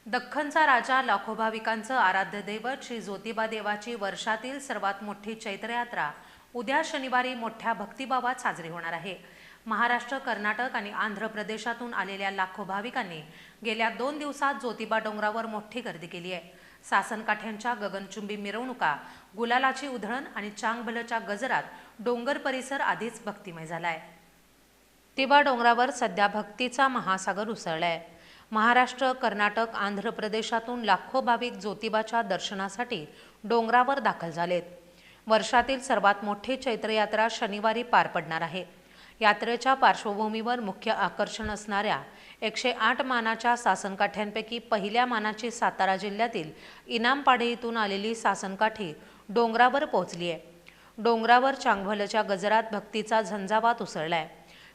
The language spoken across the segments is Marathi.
दख्खनचा राजा लाखो भाविकांचं आराध्य दैवत श्री ज्योतिबा देवाची वर्षातील सर्वात मोठी चैत्र यात्रा उद्या शनिवारी मोठ्या भक्तिभावात साजरी होणार आहे। महाराष्ट्र, कर्नाटक आणि आंध्र प्रदेशातून आलेल्या लाखो भाविकांनी गेल्या 2 दिवसात ज्योतिबा डोंगरावर मोठी गर्दी केली आहे। सासनकाठ्यांच्या गगनचुंबी मिरवणुका, गुलालाची उधळण आणि चांगभलच्या गजरात डोंगर परिसर आधीच भक्तिमय झालाय। ज्योतिबा डोंगरावर सध्या भक्तीचा महासागर उसळलाय। महाराष्ट्र, कर्नाटक, आंध्र प्रदेशातून लाखो भाविक ज्योतिबाच्या दर्शनासाठी डोंगरावर दाखल झालेत। वर्षातील सर्वात मोठी चैत्र यात्रा शनिवारी पार पडणार आहे। यात्रेच्या पार्श्वभूमीवर मुख्य आकर्षण असणाऱ्या 108 मानाच्या सासनकाठ्यांपैकी पहिल्या मानाची सातारा जिल्ह्यातील इनामपाडे येथून आलेली सासनकाठी डोंगरावर पोहोचली आहे। डोंगरावर चांगभलच्या गजरात भक्तीचा झंझावात उसळलाय।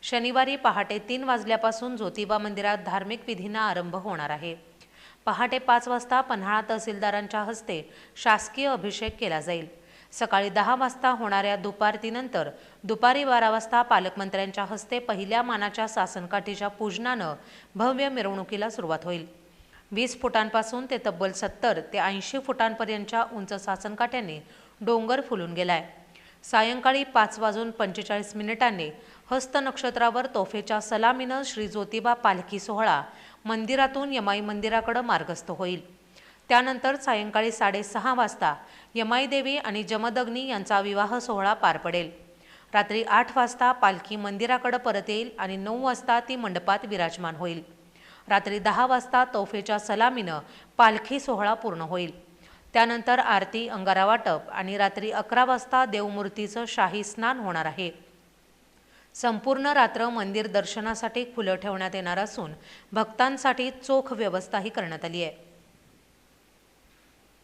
शनिवारी पहाटे 3 वाजल्यापासून ज्योतिबा मंदिरात धार्मिक विधींना आरंभ होणार आहे। पहाटे 5 वाजता पन्हाळा तहसीलदारांच्या हस्ते शासकीय अभिषेक केला जाईल। सकाळी 10 वाजता होणाऱ्या दुपारतीनंतर दुपारी 12 वाजता पालकमंत्र्यांच्या हस्ते पहिल्या मानाच्या सासनकाठीच्या पूजनानं भव्य मिरवणुकीला सुरुवात होईल। 20 फुटांपासून ते तब्बल 70 ते 80 फुटांपर्यंतच्या उंच सासनकाठ्यांनी डोंगर फुलून गेलाय। सायंकाळी 5:45 हस्त नक्षत्रावर तोफेच्या सलामीनं श्री ज्योतिबा पालखी सोहळा मंदिरातून यमाई मंदिराकडे मार्गस्थ होईल। त्यानंतर सायंकाळी 6:30 वाजता यमाई देवी आणि जमदग्नी यांचा विवाह सोहळा पार पडेल। रात्री 8 वाजता पालखी मंदिराकडे परत येईल आणि 9 वाजता ती मंडपात विराजमान होईल। रात्री 10 वाजता तोफेच्या सलामीनं पालखी सोहळा पूर्ण होईल। त्यानंतर आरती, अंगारा वाटप आणि रात्री 11 वाजता देवमूर्तीचं शाही स्नान होणार आहे। संपूर्ण रात्र मंदिर दर्शनासाठी खुलं ठेवण्यात येणार असून भक्तांसाठी चोख व्यवस्थाही करण्यात आली आहे।